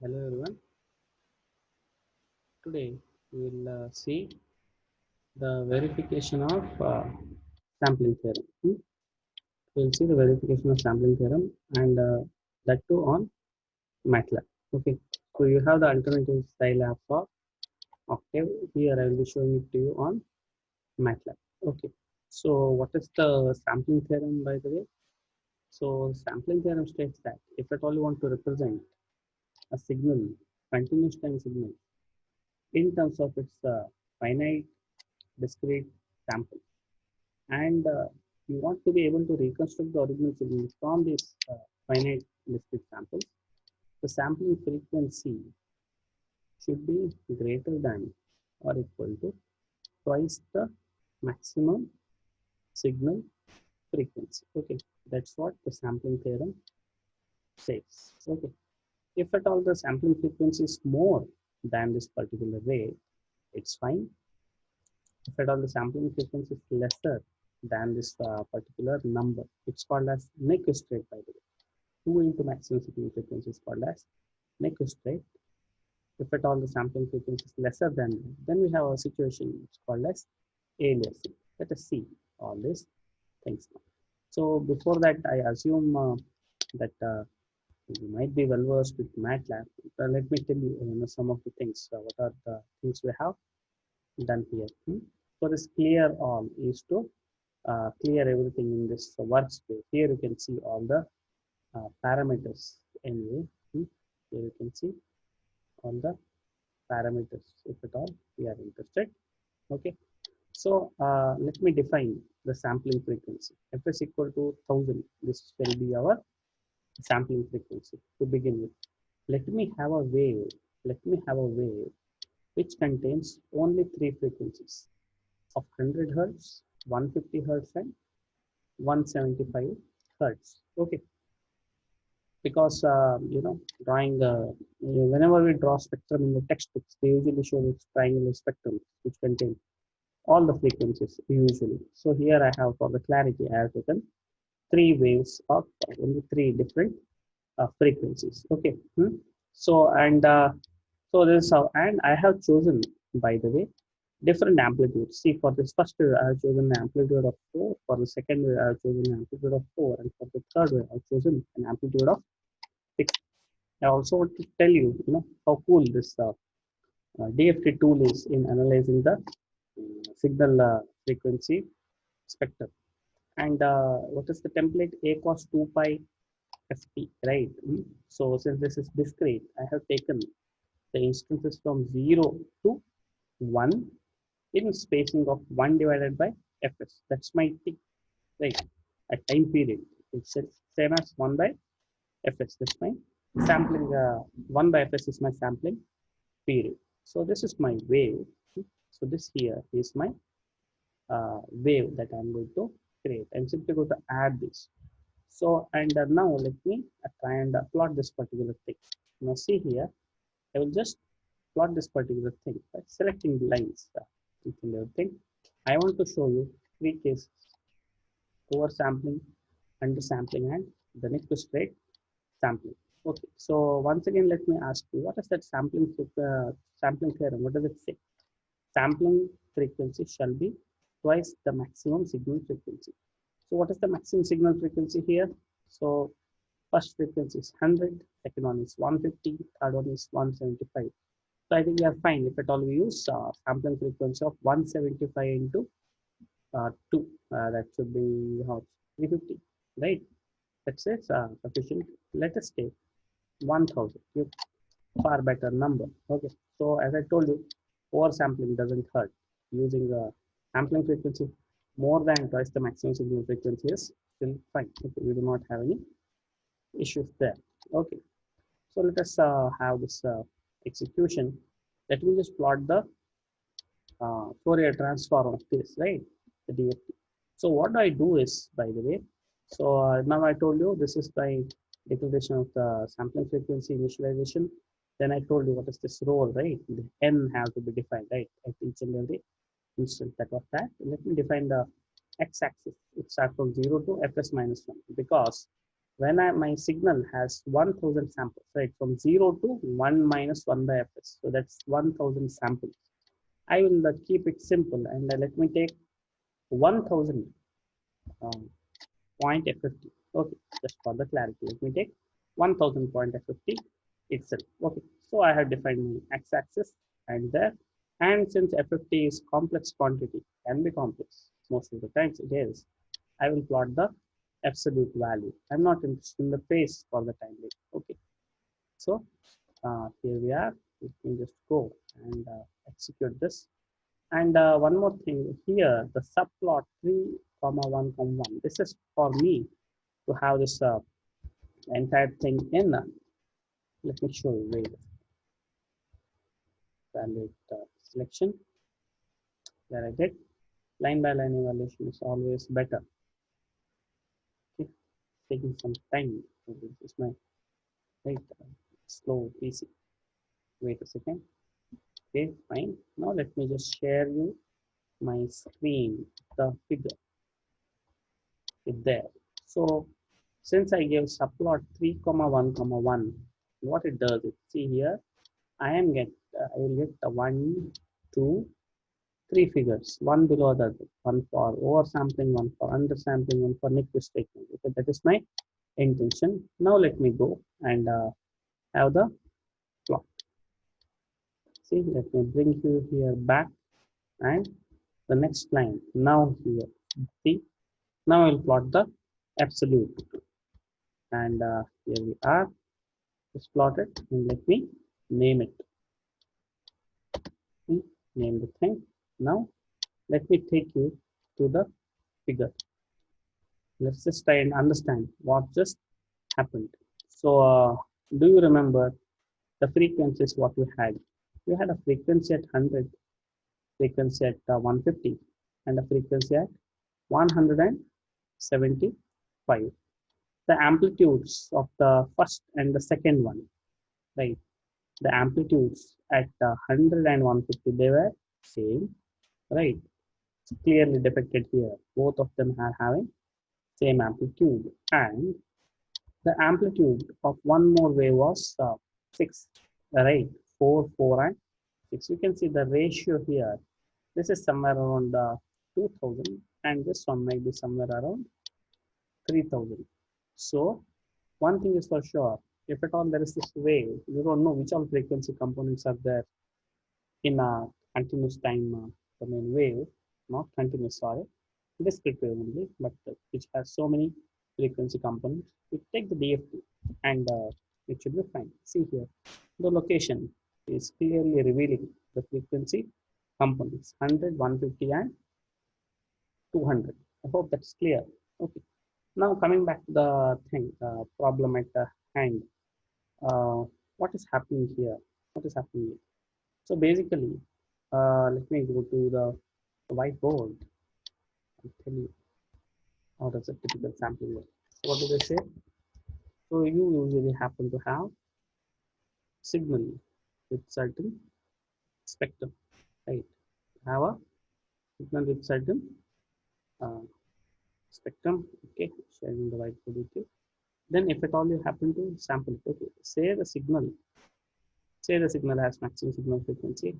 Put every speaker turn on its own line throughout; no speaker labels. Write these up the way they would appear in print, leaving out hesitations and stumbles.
Hello everyone. Today we will see the verification of sampling theorem. We will see the verification of sampling theorem and that too on MATLAB. Okay. So you have the alternative style app for Octave. Here I will be showing it to you on MATLAB. Okay. So what is the sampling theorem by the way? So sampling theorem states that if at all you want to represent a signal, continuous time signal in terms of its finite discrete sample and you want to be able to reconstruct the original signal from these finite discrete samples, the sampling frequency should be greater than or equal to twice the maximum signal frequency. Okay, that's what the sampling theorem says. Okay, if at all the sampling frequency is more than this particular rate, it's fine. If at all the sampling frequency is lesser than this particular number, it's called as Nyquist rate by the way. 2 into maximum signal frequency is called as Nyquist rate. If at all the sampling frequency is lesser than that, then we have a situation which is called as aliasing. Let us see all these things now. So before that, I assume that you might be well versed with MATLAB. Let me tell you, some of the things. What are the things we have done here? So this clear all is to clear everything in this workspace. Here you can see all the parameters anyway. Here you can see all the parameters if at all we are interested. Okay, so let me define the sampling frequency. F is equal to 1000. This will be our sampling frequency to begin with. Let me have a wave. Let me have a wave which contains only three frequencies of 100 hertz, 150 hertz, and 175 hertz. Okay, because drawing whenever we draw spectrum in the textbooks, they usually show this triangular spectrum which contains all the frequencies usually. So here I have, for the clarity, I have taken three waves of only three different frequencies. Okay. So and so this is how, and I have chosen, by the way, different amplitudes. See, for this first wave I have chosen an amplitude of 4, for the second wave I have chosen an amplitude of 4, and for the third wave I have chosen an amplitude of 6. I also want to tell you, how cool this DFT tool is in analyzing the signal frequency spectrum. And what is the template? A cos 2 pi ft, right? So since this is discrete, I have taken the instances from 0 to 1 in spacing of 1 divided by fs. That's my t, right? At time period, it's same as 1 by fs. That's my sampling. 1 by fs is my sampling period. So this is my wave. So this here is my wave that I'm going to create. I'm simply going to add this. So, and now let me try and plot this particular thing. Now see here, I will just plot this particular thing by selecting the lines, each and everything. I want to show you three cases: oversampling, undersampling, and the Nyquist rate sampling. Okay, so once again, let me ask you, what is that sampling theorem? What does it say? Sampling frequency shall be twice the maximum signal frequency. So what is the maximum signal frequency here? So first frequency is 100, second one is 150, third one is 175. So I think we are fine if at all we use sampling frequency of 175 into 2. That should be how 350, right? That's sufficient. Let us take 1000. Far better number. Okay. So as I told you, oversampling doesn't hurt. Using a sampling frequency more than twice the maximum signal frequency is still fine. Okay, we do not have any issues there. Okay, so let us have this execution. Let me just plot the Fourier transform of this, right? The DFT. So what I do is, by the way, so now I told you this is my declaration of the sampling frequency initialization. Then I told you what is this role, right? The n have to be defined, right? At each and every instant that was that. Let me define the x-axis. It starts from 0 to fs minus 1 because when my signal has 1000 samples, right, from 0 to 1 minus 1 by fs. So that's 1000 samples. I will keep it simple and let me take 1000 um, point f50. Okay, just for the clarity, let me take 1000 point f50 itself. Okay, so I have defined my x-axis and there. And since f50 is complex quantity, can be complex, most of the times it is, I will plot the absolute value. I'm not interested in the phase for the time being. Okay, so here we are. We can just go and execute this. And one more thing here, the subplot 3 comma 1 comma 1. This is for me to have this entire thing in. Let me show you. Wait, valid selection. Where I did line by line evaluation is always better. Okay, taking some time. So this is my right slow PC. Wait a second. Okay, fine. Now let me just share you my screen, the figure is there. So since I gave subplot 3 comma 1 comma 1, what it does is, see here, I will get the 1, 2, 3 figures, one below the other, one for oversampling, one for undersampling, one for Nyquist statement. Okay, that is my intention. Now let me go and have the plot. See, let me bring you here back and the next line. Now here, see, now I'll plot the absolute. And here we are, just plotted. And let me name it. See, name the thing. Now let me take you to the figure. Let's just try and understand what just happened. So, do you remember the frequencies what we had? We had a frequency at 100, frequency at 150, and a frequency at 175. The amplitudes of the first and the second one, right? The amplitudes at 100 and 150, they were same, right? It's clearly depicted here. Both of them are having same amplitude, and the amplitude of one more wave was 6, right? 4, 4, and 6. You can see the ratio here. This is somewhere around 2000, and this one might be somewhere around 3000. So, one thing is for sure, if at all there is this wave, you don't know which all frequency components are there in a continuous time domain wave, not continuous, sorry, discrete wave only, but which has so many frequency components. We take the DFT and it should be fine. See here, the location is clearly revealing the frequency components 100, 150, and 200. I hope that's clear. Okay. Now coming back to the thing, problem at hand. Uh, what is happening here? What is happening here? So basically, let me go to the whiteboard and tell you how does a typical sampling work. So what do they say? So you usually happen to have signal with certain spectrum, right? Have a signal with certain uh, spectrum. Okay, sharing the whiteboard with you. Then if at all you happen to sample it, okay, say the signal has maximum signal frequency,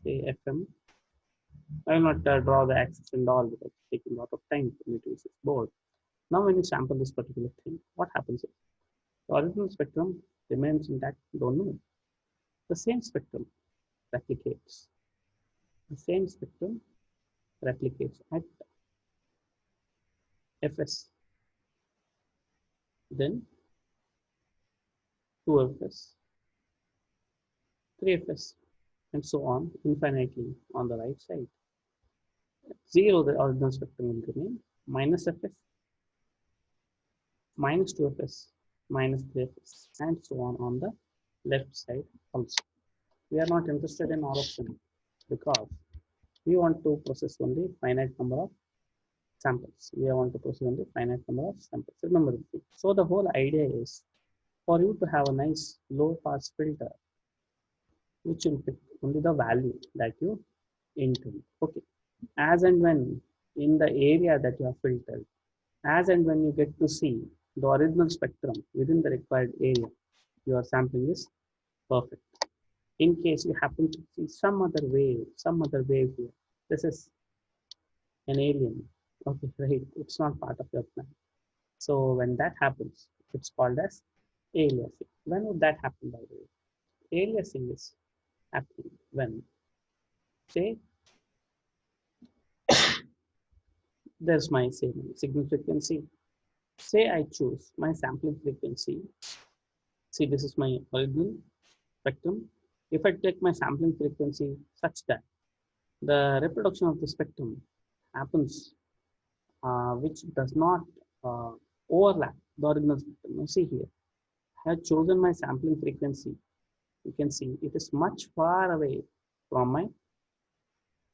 say FM. I will not draw the axis and all because it's taking a lot of time for me to use this board. Now when you sample this particular thing, what happens is the original spectrum remains intact, don't know. The same spectrum replicates. The same spectrum replicates at Fs, then 2Fs, 3Fs, and so on infinitely on the right side. 0, the original spectrum will remain, minus Fs, minus 2Fs, minus 3Fs, and so on the left side also. We are not interested in all of them because we want to process only finite number of samples. We want to process only finite number of samples. Remember the thing. So the whole idea is for you to have a nice low pass filter which will pick only the value that you intend. Okay. As and when in the area that you have filtered, as and when you get to see the original spectrum within the required area you are sampling is perfect. In case you happen to see some other wave here, this is an alien. Okay, right? It's not part of your plan. So when that happens, it's called as aliasing. When would that happen, by the way? Aliasing is happening when, say, there's my signal frequency. Say I choose my sampling frequency. See, this is my original spectrum. If I take my sampling frequency such that the reproduction of the spectrum happens, which does not uh, overlap the original spectrum. Now see here, I have chosen my sampling frequency. You can see it is much far away from my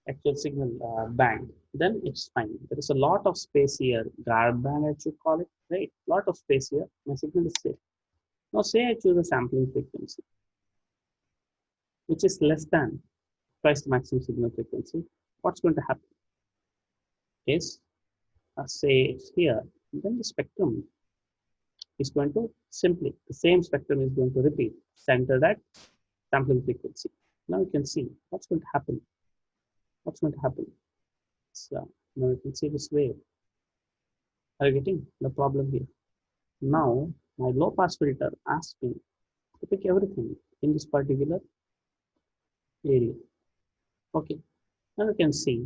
actual signal band. Then it's fine. There is a lot of space here, guard band I should call it, right? Lot of space here. My signal is safe. Now say I choose a sampling frequency, which is less than twice the maximum signal frequency. What's going to happen is, say it's here, then the spectrum is going to simply, the same spectrum is going to repeat, centered at sampling frequency. Now you can see what's going to happen. What's going to happen? So now you can see this wave. Are you getting the problem here? Now my low pass filter asks me to pick everything in this particular area. Okay, now you can see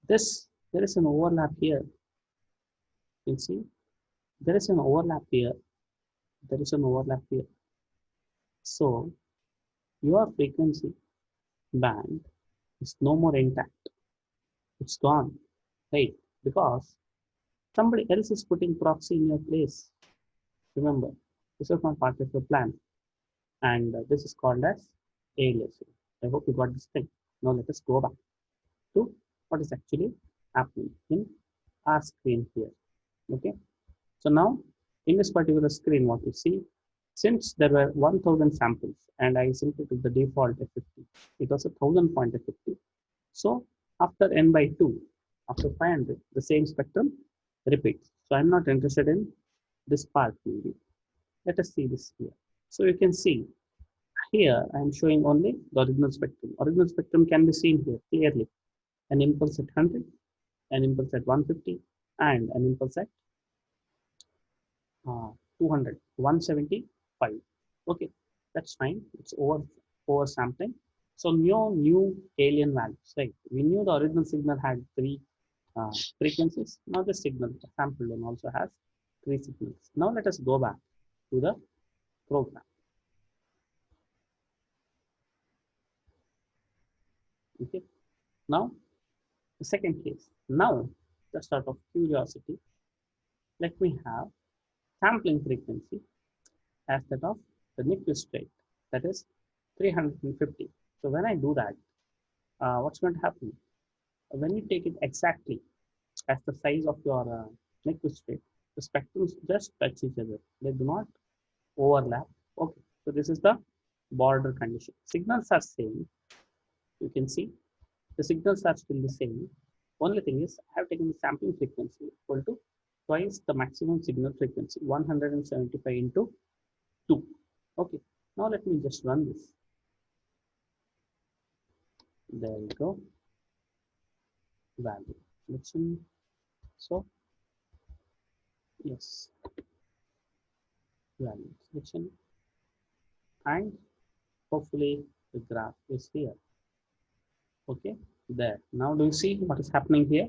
this, there is an overlap here. You can see there is an overlap here. There is an overlap here. So your frequency band is no more intact. It's gone, right? Because somebody else is putting proxy in your place. Remember, this is not part of your plan. And this is called as aliasing. I hope you got this thing. Now let us go back to what is actually happening in our screen here. Okay. So now in this particular screen, what you see, since there were 1000 samples and I simply took the default F50, it was a 1000 point F50. So after n by 2, after 500, the same spectrum repeats. So I'm not interested in this part maybe. Let us see this here. So you can see here I'm showing only the original spectrum. Original spectrum can be seen here clearly. An impulse at 100, an impulse at 150, and an impulse at 200, 175. Okay, that's fine. It's over sampling. So no new alien values, right? We knew the original signal had 3 frequencies. Now the signal, the sample one also has 3 signals. Now let us go back to the program. Okay. Now the second case. Now, just out of curiosity, let me have sampling frequency as that of the Nyquist rate, that is 350. So when I do that, what's going to happen? When you take it exactly as the size of your Nyquist rate, the spectrums just touch each other. They do not overlap. Okay, so this is the border condition. Signals are same. You can see the signals are still the same. Only thing is I have taken the sampling frequency equal to twice the maximum signal frequency, 175 into 2. Okay, now let me just run this. There we go. Value selection. So yes, value selection, and hopefully the graph is here. Okay, there. Now do you see what is happening here?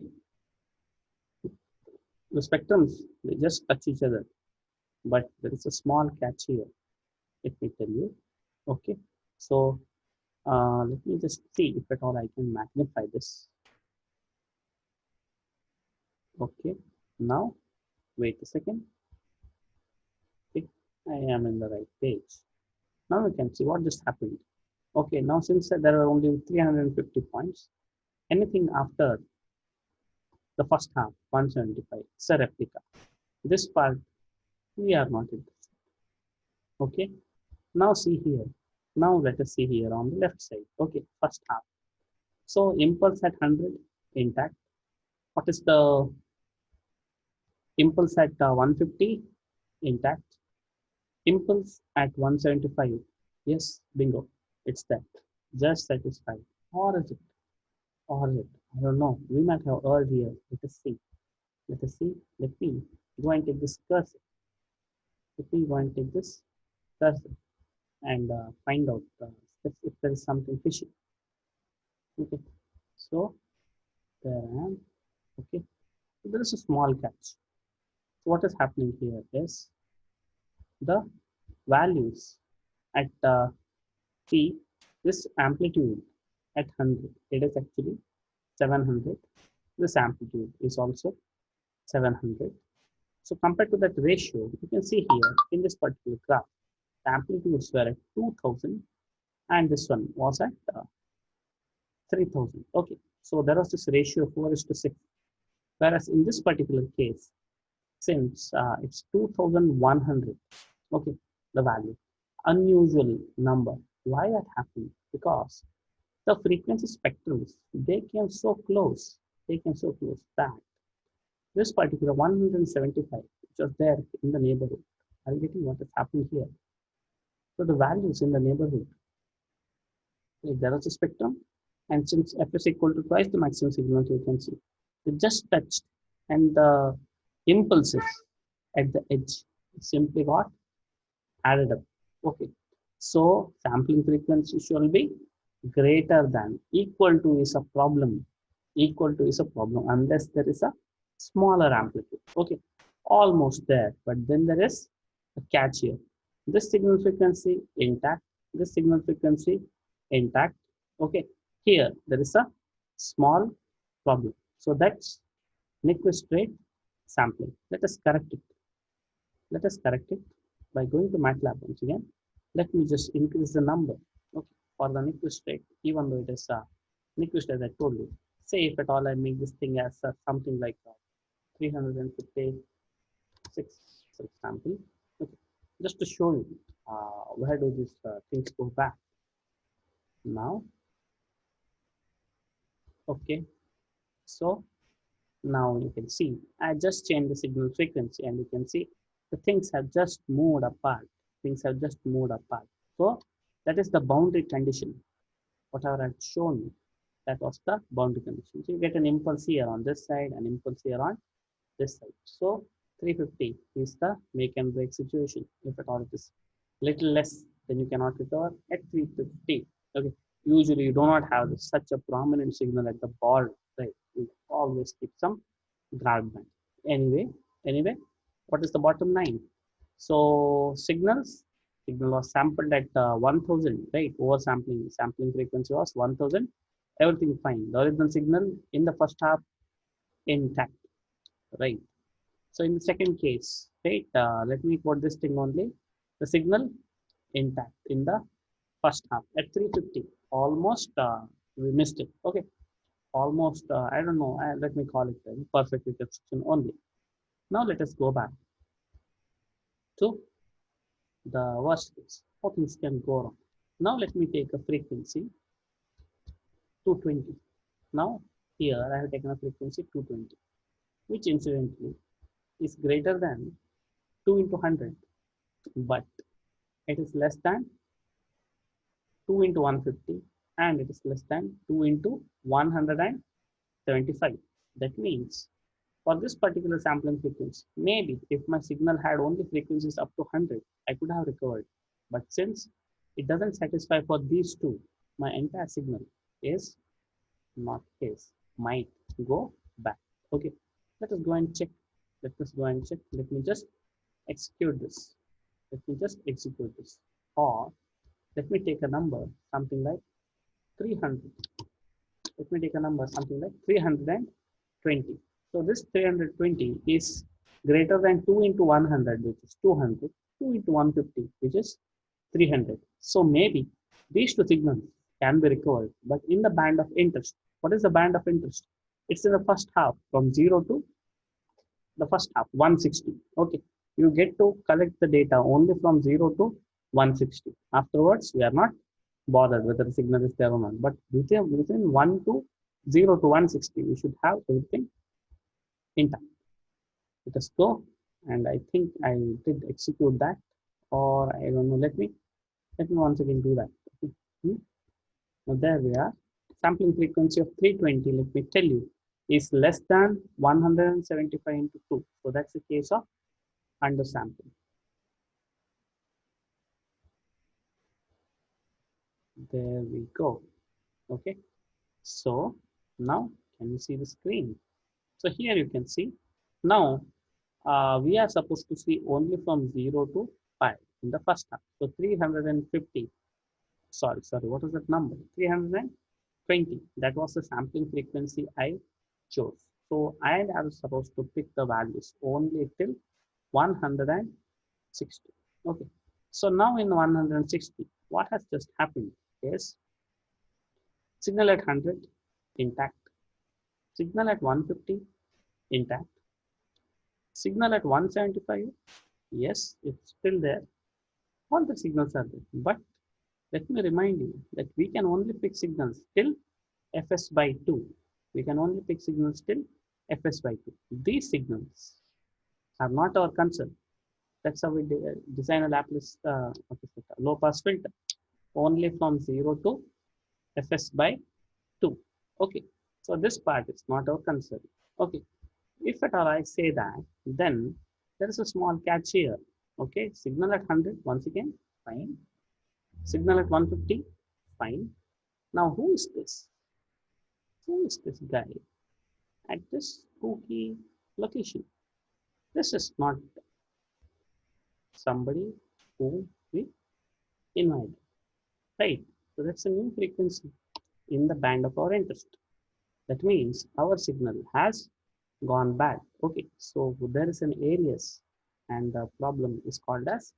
The spectrums, they just touch each other, but there is a small catch here. Let me tell you. Okay, so let me just see if at all I can magnify this. Okay, now wait a second. Okay, I am in the right page. Now we can see what just happened. Okay, now since there are only 350 points, anything after the first half, 175, it's a replica. This part, we are not interested. Okay, now see here. Now let us see here on the left side. Okay, first half. So impulse at 100 intact. What is the Impulse at 150, intact. Impulse at 175, yes, bingo, it's that. Just satisfied. Or is it? Or is it? I don't know. We might have erred here. Let us see. Let us see. Let me go and take this cursor. Let me go and take this cursor and find out if there is something fishy. Okay. So there I am. Okay. So there is a small catch. So what is happening here is the values at T, this amplitude at 100, it is actually 700. This amplitude is also 700. So compared to that ratio, you can see here in this particular graph, the amplitudes were at 2000 and this one was at 3000. Okay, so there was this ratio of 4:6. Whereas in this particular case, since it's 2100, okay, the value, unusual number. Why that happened? Because the frequency spectrums, they came so close, that this particular 175, which was there in the neighborhood, are you getting what is happening here? So the values in the neighborhood, like there was a spectrum, and since f is equal to twice the maximum signal frequency, it just touched, and the impulses at the edge simply got added up. Okay, so sampling frequency should be greater than, equal to is a problem. Equal to is a problem unless there is a smaller amplitude. Okay, almost there, but then there is a catch here. This signal frequency intact, this signal frequency intact. Okay, here there is a small problem. So that's Nyquist rate sampling. Let us correct it. Let us correct it by going to MATLAB once again. Let me just increase the number, okay, for the Nyquist rate, even though it is Nyquist as I told you. Say if at all I make this thing as something like 356, for example. Okay, just to show you where do these things go back. Now, okay, so now you can see I just changed the signal frequency, and you can see the things have just moved apart. Things have just moved apart. So that is the boundary condition. Whatever I've shown you, that was the boundary condition. So you get an impulse here on this side, an impulse here on this side. So 350 is the make and break situation. If at all it is little less, then you cannot recover at 350. Okay. Usually you do not have such a prominent signal at the ball, right? You always keep some guard band. Anyway, what is the bottom line? So signal was sampled at 1000, right? Sampling frequency was 1000. Everything fine. The original signal in the first half intact, right? So in the second case, right? Let me quote this thing only. The signal intact in the first half at 350. Almost we missed it. Okay, almost I don't know. Let me call it perfect reconstruction only. Now let us go back to the worst case. How things can go wrong. Now let me take a frequency 220. Now here I have taken a frequency 220, which incidentally is greater than 2 into 100, but it is less than 2 into 150, and it is less than 2 into 175. That means for this particular sampling frequency, maybe if my signal had only frequencies up to 100, I could have recovered. But since it doesn't satisfy for these two, my entire signal is not case, might go back. Okay, let us go and check. Let us go and check. Let me just execute this. Let me just execute this. Or let me take a number, something like 300. Let me take a number, something like 320. So this 320 is greater than 2 into 100, which is 200, 2 into 150, which is 300. So maybe these two signals can be recovered, but in the band of interest. What is the band of interest? It's in the first half from 0 to the first half, 160. Okay, you get to collect the data only from 0 to 160. Afterwards, we are not bothered whether the signal is there or not. But within 1 to 0 to 160, we should have everything intact. Let us go. And I think I did execute that, or I don't know. Let me once again do that. Okay. Now there we are. Sampling frequency of 320, let me tell you, is less than 175 into 2. So that's the case of undersampling. There we go. Okay. So now can you see the screen? So here you can see. Now we are supposed to see only from 0 to 5 in the first half. So 350. Sorry, what was that number? 320. That was the sampling frequency I chose. So I was supposed to pick the values only till 160. Okay. So now in 160, what has just happened is signal at 100 intact, signal at 150 intact, signal at 175, yes, it's still there. All the signals are there. But let me remind you that we can only pick signals till Fs by 2. We can only pick signals till Fs by 2. These signals are not our concern. That's how we design a Laplace low pass filter. Only from 0 to Fs by 2. Okay. So this part is not our concern. Okay. If at all I say that, then there is a small catch here. Okay. Signal at 100, once again, fine. Signal at 150, fine. Now who is this? Who is this guy at this spooky location? This is not somebody who we invited, right? So that's a new frequency in the band of our interest. That means our signal has gone bad. Okay, so there is an alias, and the problem is called as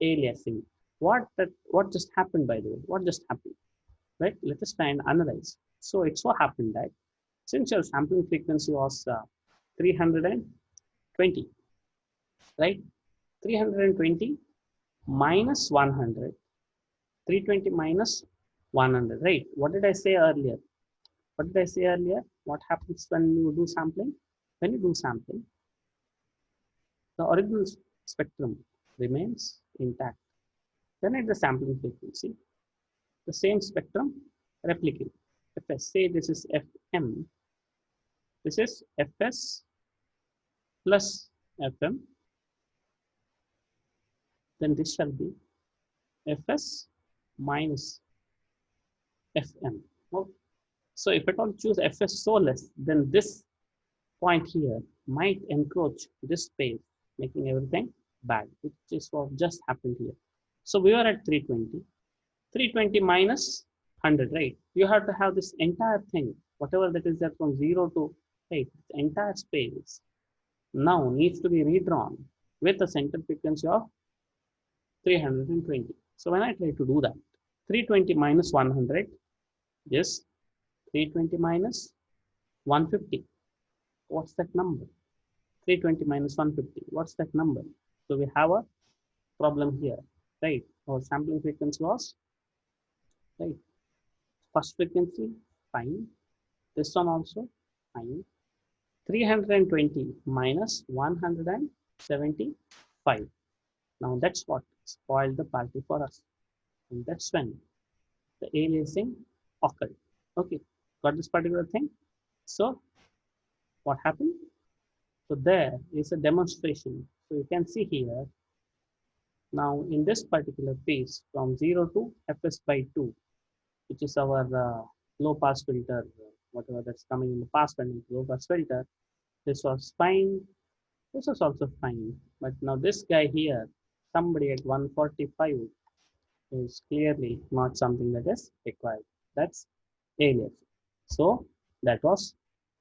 aliasing. What just happened, by the way? What just happened? Right? Let us try and analyze. So it so happened that since your sampling frequency was 320, right? 320 minus 100, 320 minus 100, right? What did I say earlier? What did I say earlier? What happens when you do sampling? When you do sampling, the original spectrum remains intact. Then at the sampling frequency, the same spectrum replicate. If I say this is Fm, this is Fs plus Fm, then this shall be Fs minus Fm. Okay. So if at all choose Fs so less, then this point here might encroach this space, making everything bad, which is what just happened here. So we are at 320. 320 minus 100, right? You have to have this entire thing, whatever that is there from 0 to, right, the entire space now needs to be redrawn with a center frequency of 320. So when I try to do that, 320 minus 100 is 320 minus 150. What's that number? 320 minus 150. What's that number? So we have a problem here, right? Our sampling frequency was, right? First frequency, fine. This one also, fine. 320 minus 175. Now that's what spoiled the party for us. And that's when the aliasing occurred. Okay, got this particular thing? So what happened? So there is a demonstration. So you can see here, now in this particular piece from 0 to Fs by 2, which is our low pass filter, whatever that's coming in the pass band low pass filter, this was fine. This was also fine. But now this guy here, somebody at 145, is clearly not something that is required. That's alias. So that was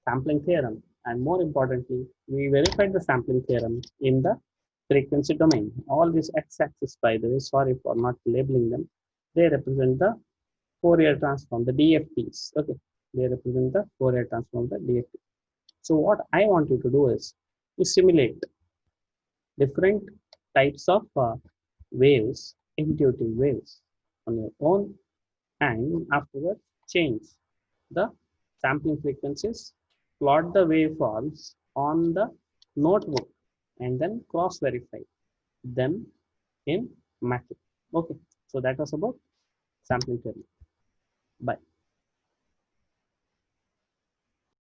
sampling theorem. And more importantly, we verified the sampling theorem in the frequency domain. All these x-axis, by the way, sorry for not labeling them, they represent the Fourier transform, the DFTs. Okay, they represent the Fourier transform, the DFT. So what I want you to do is to simulate different types of waves, intuitive waves on your own, and afterwards change the sampling frequencies, plot the waveforms on the notebook and then cross verify them in matrix. Okay, so that was about sampling theory. Bye.